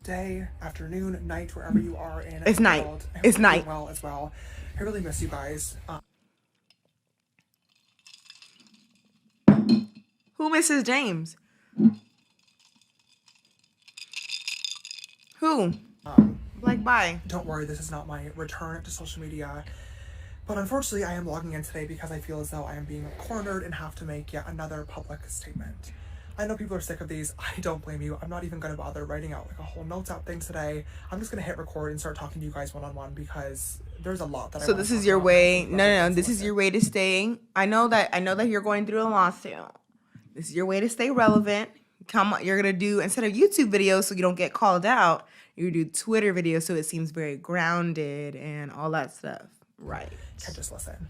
day, afternoon, night, wherever you are in it's the night. world. It's night. Well as well. I really miss you guys. Who misses James? Who? Like, bye. Don't worry, this is not my return to social media. But unfortunately, I am logging in today because I feel as though I am being cornered and have to make yet another public statement. I know people are sick of these. I don't blame you. I'm not even going to bother writing out like a whole notes app thing today. I'm just going to hit record and start talking to you guys one-on-one because there's a lot that I So want this to is talk your about. way. No. This is your way to stay. I know that you're going through a lawsuit. This is your way to stay relevant. Come on, you're gonna do, instead of YouTube videos so you don't get called out, you do Twitter videos so it seems very grounded and all that stuff. Right. Can't just listen.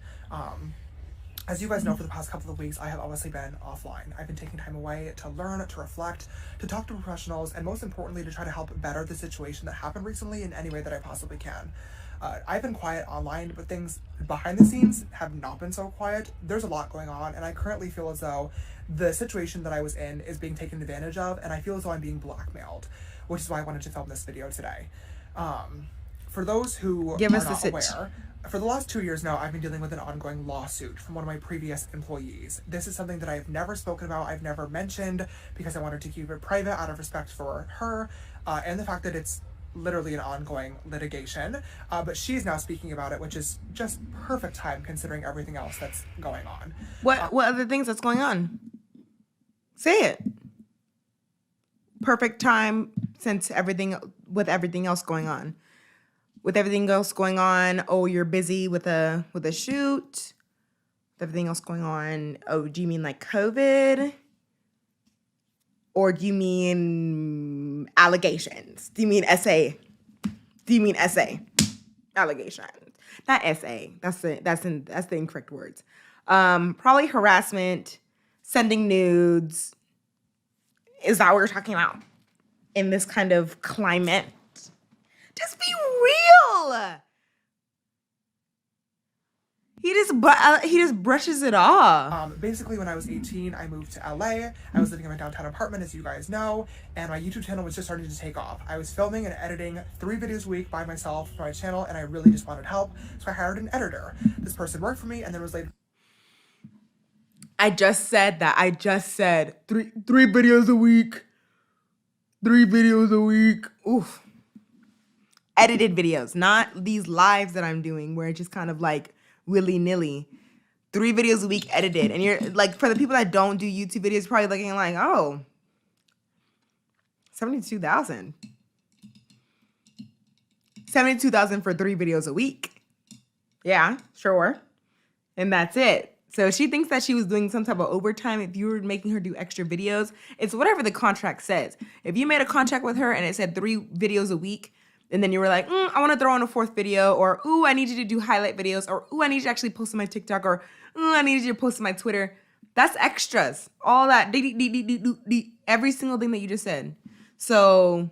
As you guys know, for the past couple of weeks, I have obviously been offline. I've been taking time away to learn, to reflect, to talk to professionals, and most importantly, to try to help better the situation that happened recently in any way that I possibly can. I've been quiet online, but things behind the scenes have not been so quiet. There's a lot going on, and I currently feel as though the situation that I was in is being taken advantage of, and I feel as though I'm being blackmailed, which is why I wanted to film this video today. For those who are not aware, for the last 2 years now, I've been dealing with an ongoing lawsuit from one of my previous employees. This is something that I've never spoken about, I've never mentioned, because I wanted to keep it private out of respect for her, and the fact that it's literally an ongoing litigation. But she's now speaking about it, which is just perfect time considering everything else that's going on. What other things that's going on? Say it. Perfect time since everything else going on. With everything else going on, oh, you're busy with a shoot. With everything else going on, oh, do you mean like COVID? Or do you mean allegations? Do you mean essay? Do you mean essay? Allegations. Not essay. That's the incorrect words. Probably harassment, sending nudes. Is that what we're talking about in this kind of climate? Just be real. He just brushes it off. Basically, when I was 18, I moved to LA. I was living in my downtown apartment, as you guys know, and my YouTube channel was just starting to take off. I was filming and editing 3 videos a week by myself for my channel, and I really just wanted help, so I hired an editor. This person worked for me, and then was later. I just said that. I just said three videos a week. 3 videos a week. Oof. Edited videos, not these lives that I'm doing where it's just kind of like willy-nilly. 3 videos a week edited. And you're like, for the people that don't do YouTube videos, probably looking like, oh, 72,000. 72,000 for 3 videos a week. Yeah, sure. And that's it. So she thinks that she was doing some type of overtime if you were making her do extra videos. It's whatever the contract says. If you made a contract with her and it said 3 videos a week, and then you were like, I want to throw in a 4th video, or, ooh, I need you to do highlight videos, or, ooh, I need you to actually post on my TikTok, or, ooh, I need you to post on my Twitter. That's extras. All that. Every single thing that you just said. So,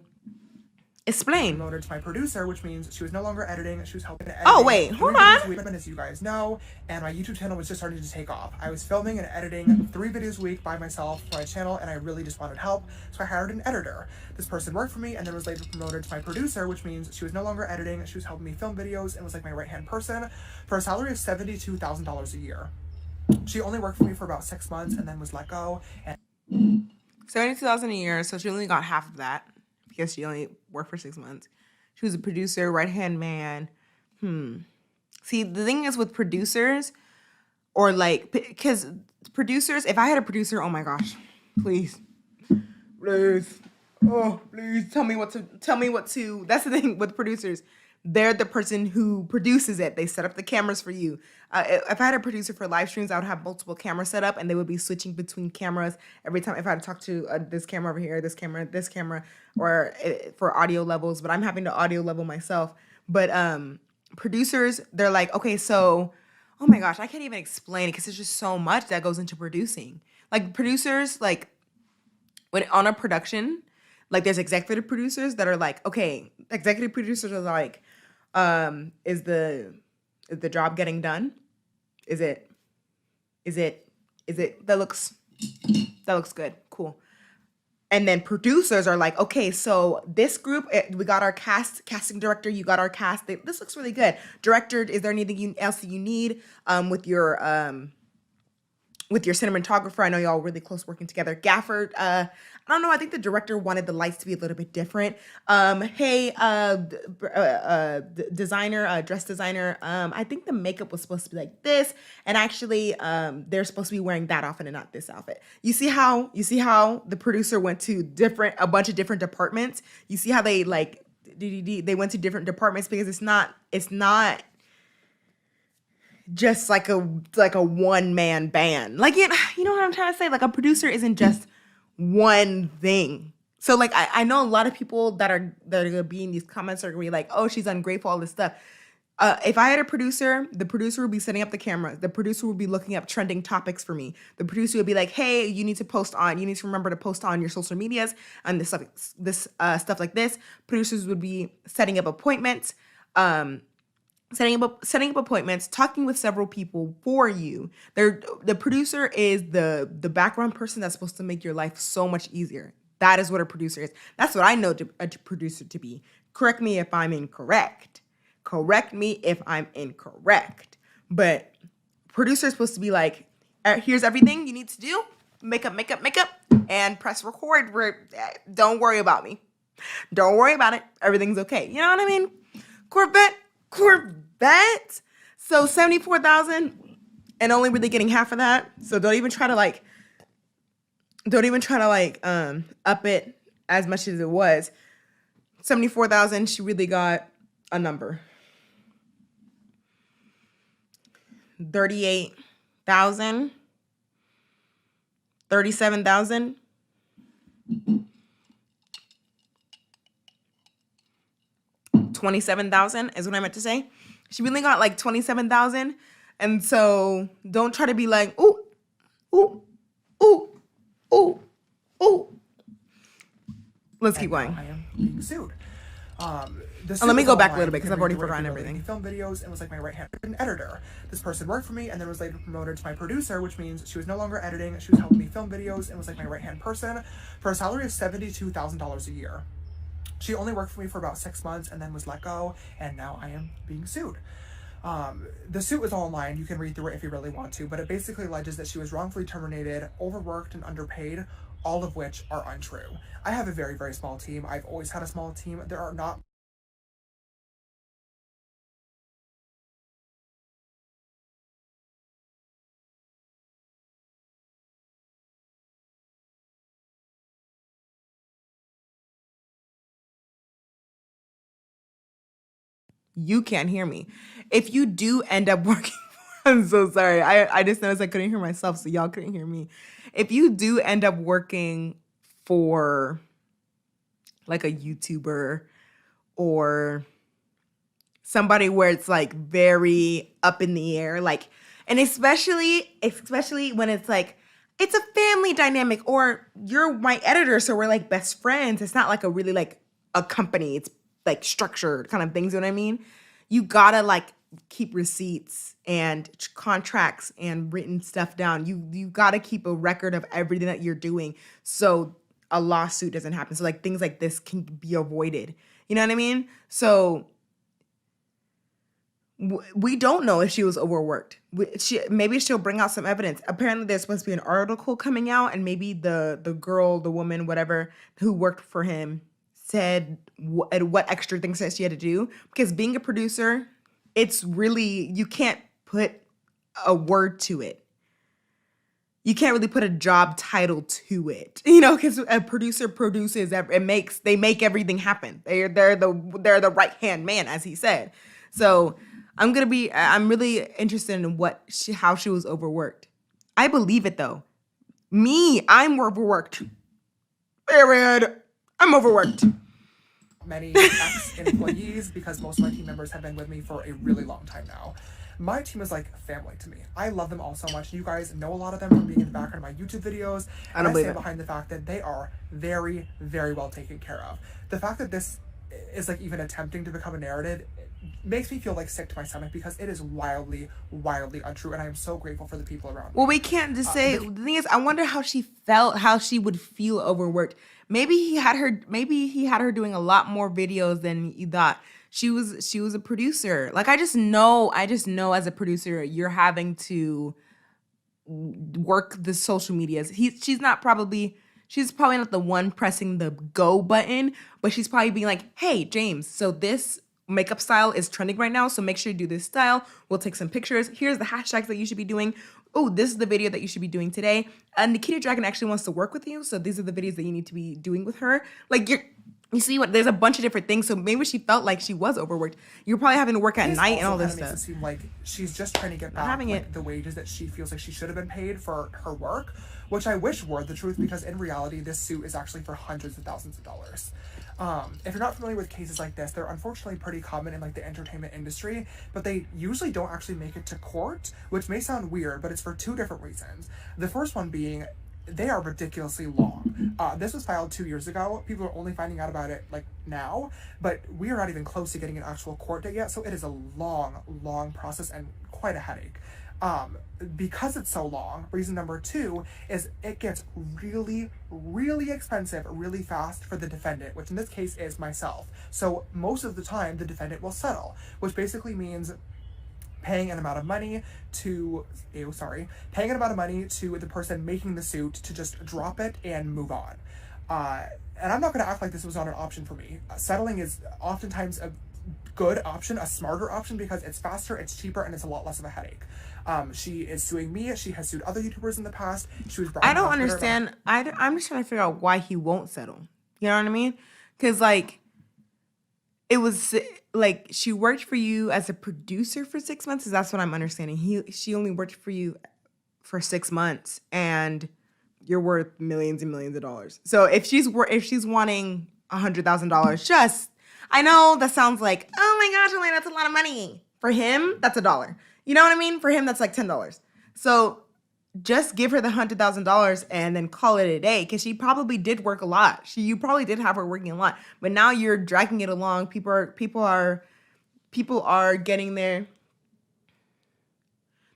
explain. Promoted to my producer, which means she was no longer editing. She was helping to edit. Oh, wait. Hold on. As you guys know, and my YouTube channel was just starting to take off. I was filming and editing 3 videos a week by myself for my channel, and I really just wanted help, so I hired an editor. This person worked for me and then was later promoted to my producer, which means she was no longer editing. She was helping me film videos and was like my right-hand person for a salary of $72,000 a year. She only worked for me for about 6 months and then was let go. And $72,000 a year, so she only got half of that because she only worked for 6 months. She was a producer, right-hand man. See, the thing is with producers, or like, because producers, if I had a producer, oh my gosh, please, oh, please tell me what to, that's the thing with producers. They're the person who produces it. They set up the cameras for you. If I had a producer for live streams, I would have multiple cameras set up, and they would be switching between cameras every time. If I had to talk to this camera over here, this camera, or for audio levels, but I'm having to audio level myself. But producers, they're like, okay, so, oh my gosh, I can't even explain it because there's just so much that goes into producing. Like producers, like when on a production, like there's executive producers that are like, okay, executive producers are like, is the job getting done? Is it that looks good. Cool. And then producers are like, okay, so this group, we got our casting director, you got our cast. This looks really good. Director, is there anything else that you need with your cinematographer? I know y'all really close working together. Gaffer, I don't know. I think the director wanted the lights to be a little bit different. Hey, designer, dress designer. I think the makeup was supposed to be like this, and actually, they're supposed to be wearing that outfit and not this outfit. You see how the producer went to a bunch of different departments. You see how they like they went to different departments because it's not just like a one-man band. Like, you know what I'm trying to say? Like, a producer isn't just one thing. So like I know a lot of people that are gonna be in these comments are gonna be like, oh, she's ungrateful, all this stuff. If I had a producer, the producer would be setting up the camera. The producer would be looking up trending topics for me. The producer would be like, hey, you need to remember to post on your social medias and this stuff like this. Producers would be setting up appointments, setting up appointments, talking with several people for you. The producer is the background person that's supposed to make your life so much easier. That is what a producer is. That's what I know a producer to be. Correct me if I'm incorrect. But producer is supposed to be like, here's everything you need to do. Makeup, and press record. Don't worry about me. Don't worry about it. Everything's okay. You know what I mean? Corvette. So 74,000 and only really getting half of that. So don't even try to up it as much as it was. 74,000, she really got a number. 38,000, 37,000. 27,000 is what I meant to say. She really got like 27,000. And so don't try to be like, ooh. Let's keep going. I am being sued. Let me go back a little bit because I've already forgotten everything. Film videos and was like my right-hand editor. This person worked for me and then was later promoted to my producer, which means she was no longer editing. She was helping me film videos and was like my right-hand person for a salary of $72,000 a year. She only worked for me for about 6 months and then was let go, and now I am being sued. The suit is all online. You can read through it if you really want to, but it basically alleges that she was wrongfully terminated, overworked, and underpaid, all of which are untrue. I have a very, very small team. I've always had a small team. There are not You can't hear me. If you do end up working, I'm so sorry. I just noticed I couldn't hear myself, so y'all couldn't hear me. If you do end up working for like a YouTuber or somebody where it's like very up in the air, like, and especially when it's like, it's a family dynamic or you're my editor, so we're like best friends. It's not like a really like a company. It's like structured kind of things, you know what I mean? You gotta like keep receipts and contracts and written stuff down. You gotta keep a record of everything that you're doing so a lawsuit doesn't happen. So like things like this can be avoided. You know what I mean? So we don't know if she was overworked. Maybe she'll bring out some evidence. Apparently there's supposed to be an article coming out and maybe the woman, whatever, who worked for him said what extra things that she had to do. Because being a producer, it's really, you can't put a word to it. You can't really put a job title to it, you know, because a producer produces, they make everything happen. They're the right-hand man, as he said. So I'm really interested in how she was overworked. I believe it though. I'm overworked. Period. I'm overworked. Many ex-employees because most of my team members have been with me for a really long time now. My team is like family to me. I love them all so much. You guys know a lot of them from being in the background of my YouTube videos. And I stand behind the fact that they are very, very well taken care of. The fact that this is like even attempting to become a narrative makes me feel like sick to my stomach because it is wildly, wildly untrue, and I am so grateful for the people around me. Well, we can't just say. The thing is, I wonder how she felt, how she would feel overworked. Maybe he had her doing a lot more videos than you thought. She was a producer. Like I just know as a producer, you're having to work the social medias. She's probably not the one pressing the go button, but she's probably being like, hey, James, so this makeup style is trending right now, so make sure you do this style. We'll take some pictures. Here's the hashtags that you should be doing. Oh, this is the video that you should be doing today. And Nikita Dragon actually wants to work with you, so these are the videos that you need to be doing with her. Like you see what? There's a bunch of different things. So maybe she felt like she was overworked. You're probably having to work at night and all this stuff. Makes it seem like she's just trying to get back the wages that she feels like she should have been paid for her work, which I wish were the truth, because in reality, this suit is actually for hundreds of thousands of dollars. If you're not familiar with cases like this, they're unfortunately pretty common in like the entertainment industry, but they usually don't actually make it to court, which may sound weird, but it's for two different reasons. The first one being, they are ridiculously long. This was filed 2 years ago. People are only finding out about it like now, but we are not even close to getting an actual court date yet, so it is a long, long process and quite a headache. Because it's so long, reason number two is it gets really, really expensive really fast for the defendant, which in this case is myself. So most of the time, the defendant will settle, which basically means paying an amount of money to the person making the suit to just drop it and move on. And I'm not going to act like this was not an option for me. Settling is oftentimes a good option, a smarter option, because it's faster, it's cheaper, and it's a lot less of a headache. She is suing me. She has sued other YouTubers in the past. She was. I don't understand. I'm just trying to figure out why he won't settle. You know what I mean? Because like, it was like she worked for you as a producer for 6 months. That's what I'm understanding. She only worked for you for 6 months, and you're worth millions and millions of dollars. So if she's wanting $100,000, I know that sounds like, oh my gosh, Elena, that's a lot of money. For him, that's $1. You know what I mean? For him, that's like $10. So just give her the $100,000 and then call it a day, because she probably did work a lot. You probably did have her working a lot, but now you're dragging it along. People are getting there.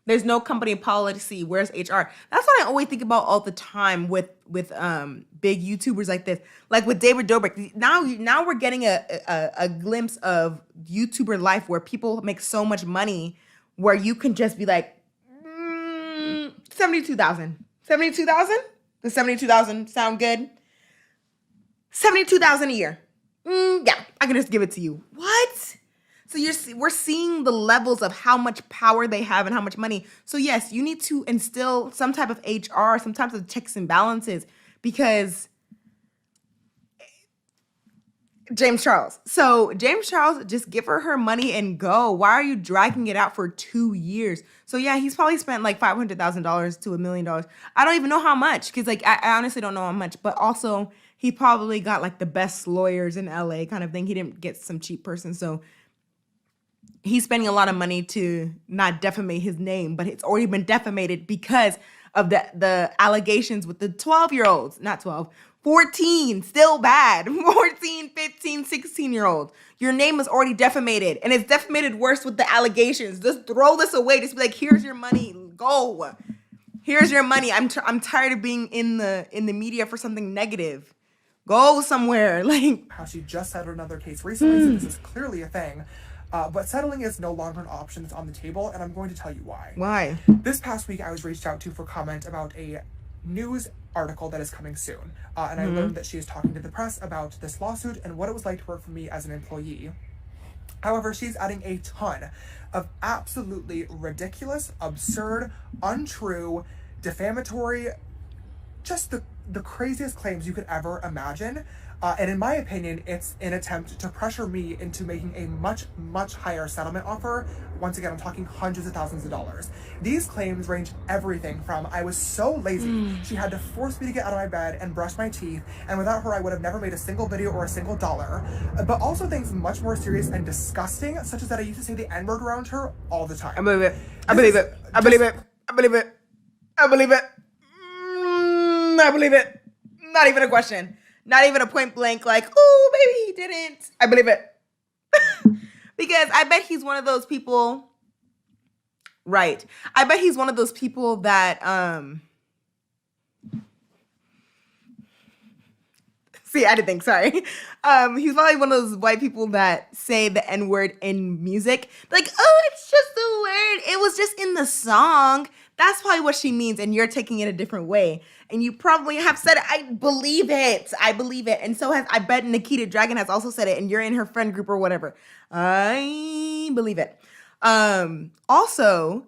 There's no company policy. Where's HR? That's what I always think about all the time with big YouTubers like this, like with David Dobrik. Now we're getting a glimpse of YouTuber life where people make so much money where you can just be like, 72,000. 72,000? Does 72,000 sound good? 72,000 a year. Yeah, I can just give it to you. What? So we're seeing the levels of how much power they have and how much money. So yes, you need to instill some type of HR, some type of checks and balances, because James Charles. So James Charles, just give her money and go. Why are you dragging it out for 2 years? So yeah, he's probably spent like $500,000 to $1 million. I don't even know how much, because like I honestly don't know how much. But also he probably got like the best lawyers in LA kind of thing. He didn't get some cheap person. So he's spending a lot of money to not defamate his name, but it's already been defamated because of the allegations with the 12-year-olds, not 12, 14, still bad, 14, 15, 16-year-olds. Your name is already defamated, and it's defamated worse with the allegations. Just throw this away. Just be like, here's your money, go. Here's your money. I'm tired of being in the media for something negative. Go somewhere. Like how she just settled another case recently, so this is clearly a thing. But settling is no longer an option that's on the table, and I'm going to tell you why. Why? This past week, I was reached out to for comment about a news article that is coming soon. And I learned that she is talking to the press about this lawsuit and what it was like to work for me as an employee. However, she's adding a ton of absolutely ridiculous, absurd, untrue, defamatory, just the craziest claims you could ever imagine. And in my opinion, it's an attempt to pressure me into making a much, much higher settlement offer. Once again, I'm talking hundreds of thousands of dollars. These claims range everything from, I was so lazy, she had to force me to get out of my bed and brush my teeth, and without her, I would have never made a single video or a single dollar. But also things much more serious and disgusting, such as that I used to say the N-word around her all the time. I believe it. I believe it. I believe it. I believe it. I believe it. I believe it. Not even a question. Not even a point blank like, oh, maybe he didn't. I believe it. Because I bet he's one of those people. Right. I bet he's one of those people that see, I didn't think, sorry. He's probably one of those white people that say the N-word in music. Like, oh, it's just a word. It was just in the song. That's probably what she means, and you're taking it a different way. And you probably have said it. I believe it. I believe it. And so I bet Nikita Dragon has also said it, and you're in her friend group or whatever. I believe it. Also,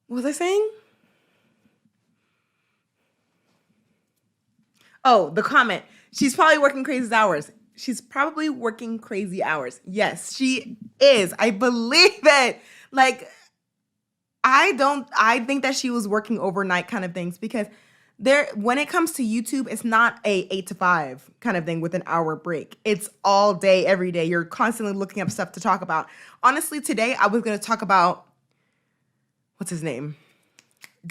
what was I saying? Oh, the comment. She's probably working crazy hours. She's probably working crazy hours. Yes, she is. I believe it. Like, I think that she was working overnight kind of things, because when it comes to YouTube, it's not a 8 to 5 kind of thing with an hour break. It's all day, every day. You're constantly looking up stuff to talk about. Honestly, today I was going to talk about, what's his name?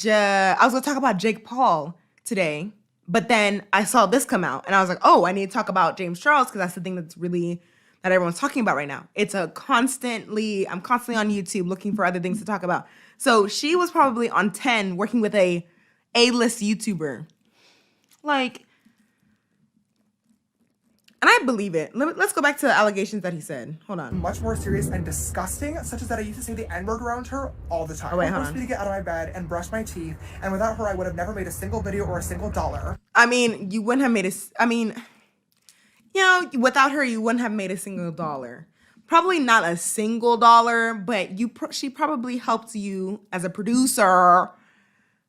I was going to talk about Jake Paul today, but then I saw this come out and I was like, oh, I need to talk about James Charles, because that's the thing that everyone's talking about right now. I'm constantly on YouTube looking for other things to talk about. So she was probably on 10 working with a A-list YouTuber. Like, and I believe it. Let's go back to the allegations that he said. Hold on. Much more serious and disgusting, such as that I used to say the N-word around her all the time. Oh, wait, She hold forced on. me to get out of my bed and brush my teeth, and without her, I would have never made a single video or a single dollar. I mean, you wouldn't have made without her, you wouldn't have made a single dollar. Probably not a single dollar, but she probably helped you as a producer,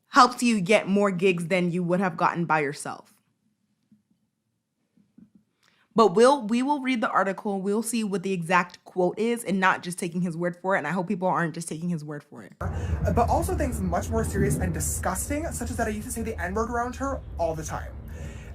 helped you get more gigs than you would have gotten by yourself. But we will read the article. We'll see what the exact quote is, and not just taking his word for it. And I hope people aren't just taking his word for it. But also things much more serious and disgusting, such as that I used to say the N-word around her all the time.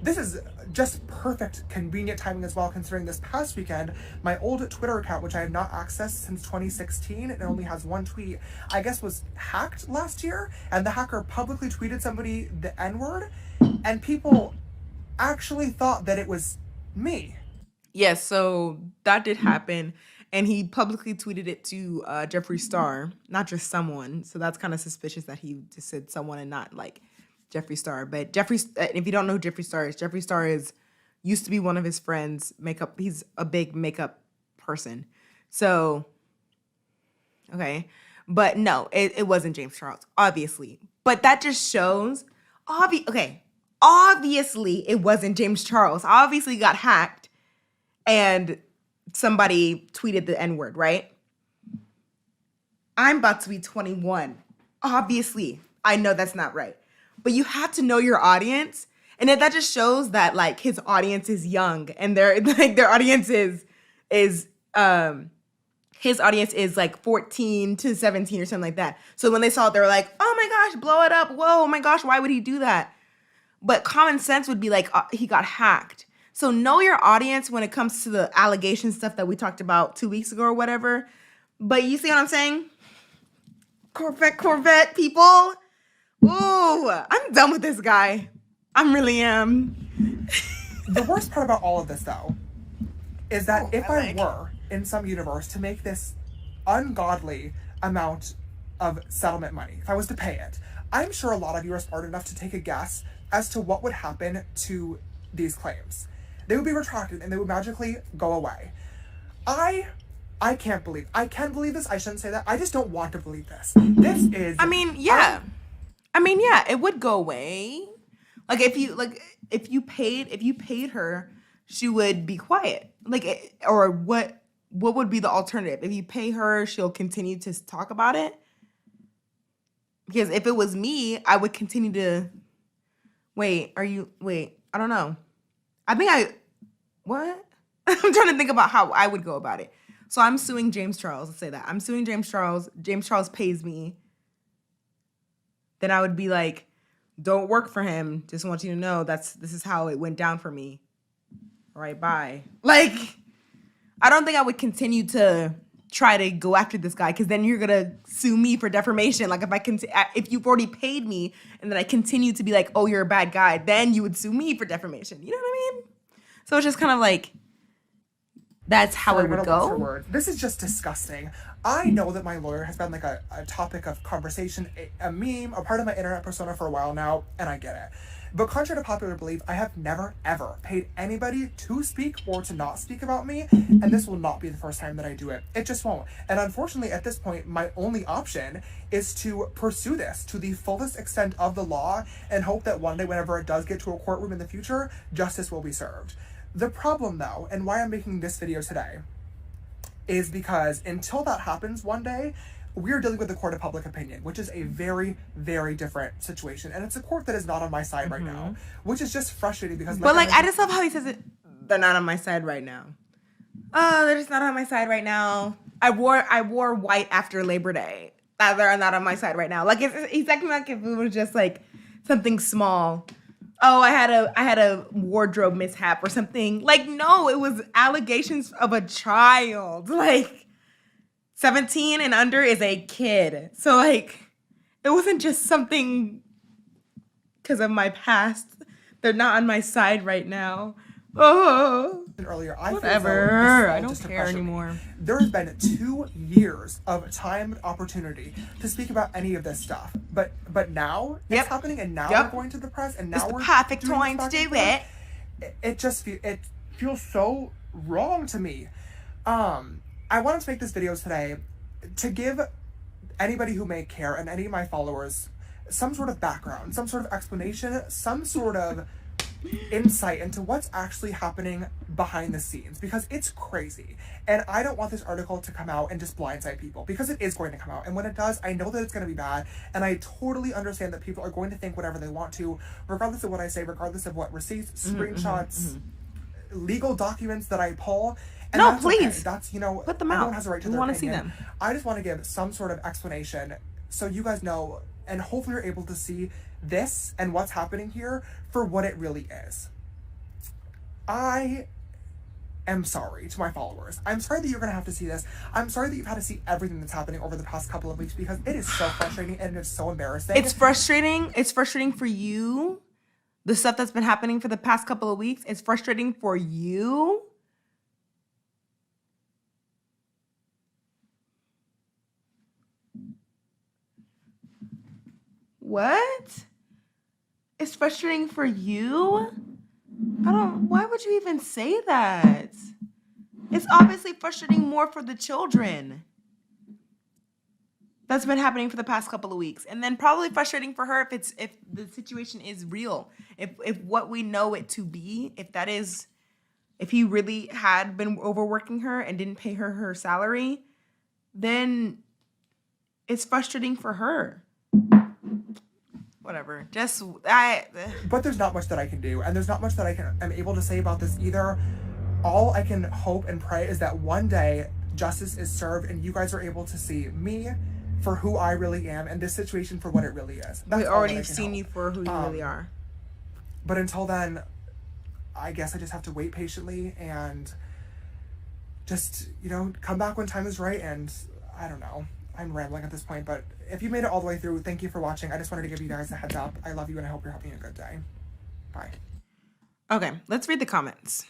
This is just perfect, convenient timing as well, considering this past weekend, my old Twitter account, which I have not accessed since 2016, and only has one tweet, I guess was hacked last year, and the hacker publicly tweeted somebody the N-word, and people actually thought that it was me. Yes, so that did happen, and he publicly tweeted it to Jeffree Star, not just someone. So that's kind of suspicious that he just said someone and not like Jeffree Star. But if you don't know who Jeffree Star used to be one of his friends. He's a big makeup person. So, okay, but no, it wasn't James Charles, obviously. But that just shows, obviously it wasn't James Charles. Obviously got hacked, and somebody tweeted the N-word, right? I'm about to be 21. Obviously, I know that's not right. But you have to know your audience. And that just shows that like his audience is young, and their audience is his audience is like 14 to 17 or something like that. So when they saw it, they were like, oh my gosh, blow it up. Whoa, oh my gosh, why would he do that? But common sense would be like, he got hacked. So know your audience when it comes to the allegation stuff that we talked about 2 weeks ago or whatever. But you see what I'm saying? Corvette people. Ooh, I'm done with this guy. I really am. The worst part about all of this, though, is that if I were in some universe to make this ungodly amount of settlement money, if I was to pay it, I'm sure a lot of you are smart enough to take a guess as to what would happen to these claims. They would be retracted and they would magically go away. I can't believe. I can believe this. I shouldn't say that. I just don't want to believe this. This is. I mean, yeah, it would go away. Like if you paid her, she would be quiet. Like, or what would be the alternative? If you pay her, she'll continue to talk about it. Because if it was me, I would continue to. Wait, I don't know. What? I'm trying to think about how I would go about it. So I'm suing James Charles. Let's say that. I'm suing James Charles. James Charles pays me. Then I would be like, don't work for him. Just want you to know this is how it went down for me. All right, bye. Like, I don't think I would continue to try to go after this guy, because then you're gonna sue me for defamation. Like if you've already paid me and then I continue to be like, oh, you're a bad guy, then you would sue me for defamation. You know what I mean? So it's just kind of like, that's how Sorry, it would I'm at a loss for go. words. This is just disgusting. I know that my lawyer has been like a topic of conversation, a meme, a part of my internet persona for a while now, and I get it. But contrary to popular belief, I have never, ever paid anybody to speak or to not speak about me, and this will not be the first time that I do it. It just won't. And unfortunately, at this point, my only option is to pursue this to the fullest extent of the law and hope that one day, whenever it does get to a courtroom in the future, justice will be served. The problem, though, and why I'm making this video today, is because until that happens one day, we're dealing with the court of public opinion, which is a very, very different situation. And it's a court that is not on my side right now, which is just frustrating because... But like, I just love how he says it. They're not on my side right now. Oh, they're just not on my side right now. I wore white after Labor Day. They're not on my side right now. Like, it's acting like if it was just like something small. Oh, I had a wardrobe mishap or something. Like, no, it was allegations of a child. Like, 17 and under is a kid. So, like, it wasn't just something because of my past. They're not on my side right now. Oh, earlier, whatever. I don't care anymore. There has been 2 years of timed opportunity to speak about any of this stuff, but now it's happening, and now we're going to the press, and now it's we're the perfect time to do it. It just feels so wrong to me. I wanted to make this video today to give anybody who may care and any of my followers some sort of background, some sort of explanation, some sort of insight into what's actually happening behind the scenes, because it's crazy. And I don't want this article to come out and just blindside people, because it is going to come out. And when it does, I know that it's going to be bad. And I totally understand that people are going to think whatever they want to, regardless of what I say, regardless of what receipts, screenshots, legal documents that I pull. And no, that's please. Okay. That's, put them out. Everyone has a right to their want opinion. to see them. I just want to give some sort of explanation so you guys know, and hopefully you're able to see this and what's happening here for what it really is. I am sorry to my followers. I'm sorry that you're going to have to see this. I'm sorry that you've had to see everything that's happening over the past couple of weeks, because it is so frustrating and it's so embarrassing. It's frustrating. It's frustrating for you. The stuff that's been happening for the past couple of weeks. It's frustrating for you. What? It's frustrating for you? Why would you even say that? It's obviously frustrating more for the children. That's been happening for the past couple of weeks. And then probably frustrating for her if the situation is real. If what we know it to be, if he really had been overworking her and didn't pay her salary, then it's frustrating for her. Whatever. But there's not much that I can do, and there's not much that I'm able to say about this either. All I can hope and pray is that one day justice is served and you guys are able to see me for who I really am and this situation for what it really is. We already have seen you for who you really are. But until then, I guess I just have to wait patiently and just, come back when time is right. And I don't know. I'm rambling at this point, but if you made it all the way through, thank you for watching. I just wanted to give you guys a heads up. I love you and I hope you're having a good day. Bye. Okay, let's read the comments.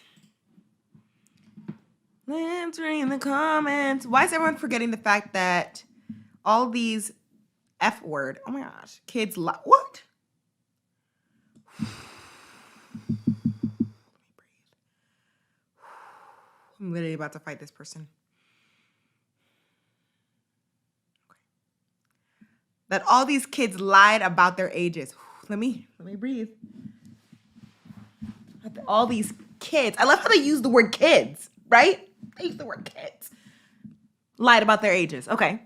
Let's read the comments. Why is everyone forgetting the fact that all these F word, oh my gosh, kids, what? I'm literally about to fight this person. That all these kids lied about their ages. Let me breathe. All these kids. I love how they use the word kids, right? They use the word kids. Lied about their ages. Okay.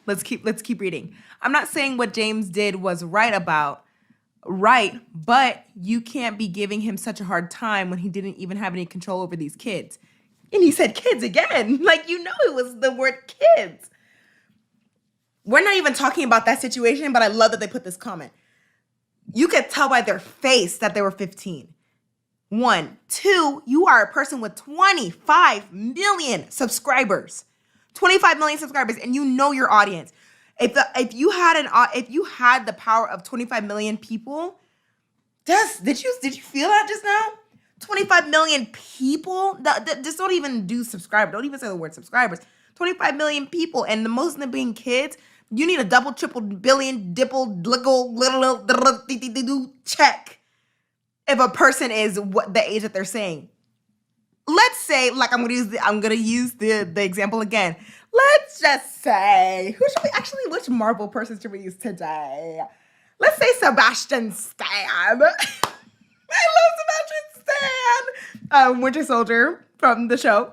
Let's keep reading. I'm not saying what James did was right, but you can't be giving him such a hard time when he didn't even have any control over these kids. And he said kids again. Like, it was the word kids. We're not even talking about that situation, but I love that they put this comment. You could tell by their face that they were 15. 1. 2, you are a person with 25 million subscribers. 25 million subscribers, and you know your audience. If you had the power of 25 million people, did you feel that just now? 25 million people. Just don't even do subscribe. Don't even say the word subscribers. 25 million people, and the most of them being kids. You need a double, triple, billion, dipple, little check if a person is what the age that they're saying. Let's say, like I'm gonna use the example again. Let's just say, which Marvel person should we use today? Let's say Sebastian Stan. I love Sebastian Stan. Winter Soldier from the show.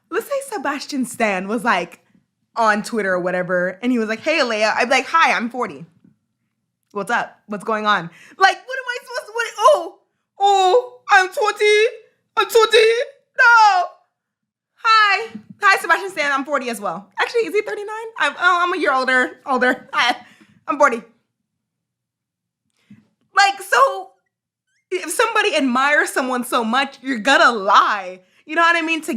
Let's say Sebastian Stan was like on Twitter or whatever, and he was like, "Hey, Leia," I'd be like, "Hi, I'm 40. What's up? What's going on?" Like, what am I supposed to? Oh, I'm 20. I'm 20. No. Hi, Sebastian Stan. I'm 40 as well. Actually, is he 39? I'm a year older. Hi, I'm 40. Like, so if somebody admires someone so much, you're gonna lie. You know what I mean? To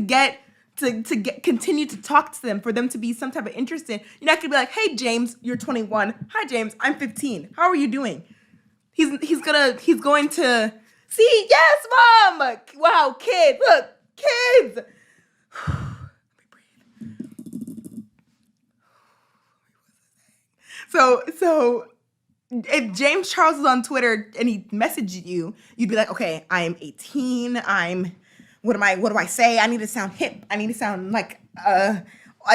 continue to talk to them, for them to be some type of interested. You're not gonna be like, "Hey, James, you're 21. Hi, James, I'm 15. How are you doing?" He's going to see. Yes, Mom. Wow, kids. Look, kids. So if James Charles is on Twitter and he messaged you, you'd be like, "Okay, I am 18. What do I say? I need to sound hip. I need to sound like I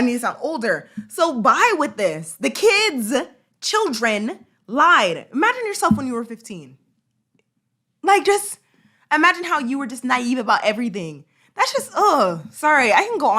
need to sound older." So bye with this. The children lied. Imagine yourself when you were 15. Like, just imagine how you were just naive about everything. That's just, sorry, I can go on.